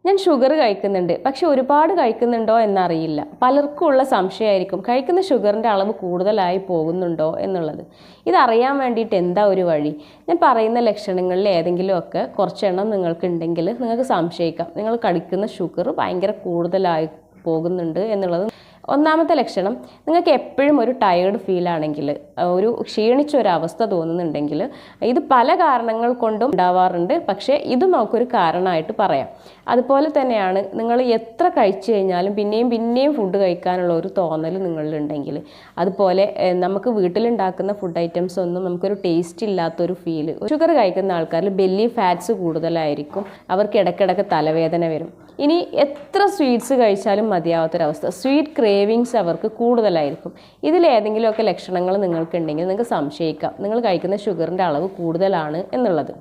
ഞാൻ ഷുഗർ കഴിക്കുന്നുണ്ട്, പക്ഷെ ഒരുപാട് കഴിക്കുന്നുണ്ടോ എന്നറിയില്ല. പലർക്കും ഉള്ള സംശയമായിരിക്കും കഴിക്കുന്ന ഷുഗറിൻ്റെ അളവ് കൂടുതലായി പോകുന്നുണ്ടോ എന്നുള്ളത്. ഇതറിയാൻ വേണ്ടിയിട്ട് എന്താ ഒരു വഴി? ഞാൻ പറയുന്ന ലക്ഷണങ്ങളിൽ ഏതെങ്കിലുമൊക്കെ കുറച്ചെണ്ണം നിങ്ങൾക്കുണ്ടെങ്കിൽ നിങ്ങൾക്ക് സംശയിക്കാം നിങ്ങൾ കഴിക്കുന്ന ഷുഗർ ഭയങ്കര കൂടുതലായി പോകുന്നുണ്ട് എന്നുള്ളത്. ഒന്നാമത്തെ ലക്ഷണം, നിങ്ങൾക്ക് എപ്പോഴും ഒരു ടയേർഡ് ഫീൽ ആണെങ്കിൽ, ഒരു ക്ഷീണിച്ച ഒരവസ്ഥ തോന്നുന്നുണ്ടെങ്കിൽ, ഇത് പല കാരണങ്ങൾ കൊണ്ടും ഉണ്ടാവാറുണ്ട്, പക്ഷേ ഇത് നമുക്കൊരു കാരണമായിട്ട് പറയാം. അതുപോലെ തന്നെയാണ് നിങ്ങൾ എത്ര കഴിച്ചു കഴിഞ്ഞാലും പിന്നെയും പിന്നെയും ഫുഡ് കഴിക്കാനുള്ള ഒരു തോന്നൽ നിങ്ങളിലുണ്ടെങ്കിൽ, അതുപോലെ നമുക്ക് വീട്ടിലുണ്ടാക്കുന്ന ഫുഡ് ഐറ്റംസ് ഒന്നും നമുക്കൊരു ടേസ്റ്റ് ഇല്ലാത്തൊരു ഫീല്. ഷുഗർ കഴിക്കുന്ന ആൾക്കാരിൽ ബെല്ലി ഫാറ്റ്സ് കൂടുതലായിരിക്കും, അവർക്ക് ഇടയ്ക്കിടയ്ക്ക് തലവേദന വരും. ഇനി എത്ര സ്വീറ്റ്സ് കഴിച്ചാലും മതിയാവാത്തൊരവസ്ഥ, സ്വീറ്റ് ക്രേവിങ്സ് അവർക്ക് കൂടുതലായിരിക്കും. ഇതിലേതെങ്കിലുമൊക്കെ ലക്ഷണങ്ങൾ നിങ്ങൾക്കുണ്ടെങ്കിൽ നിങ്ങൾക്ക് സംശയിക്കാം നിങ്ങൾ കഴിക്കുന്ന ഷുഗറിൻ്റെ അളവ് കൂടുതലാണ് എന്നുള്ളത്.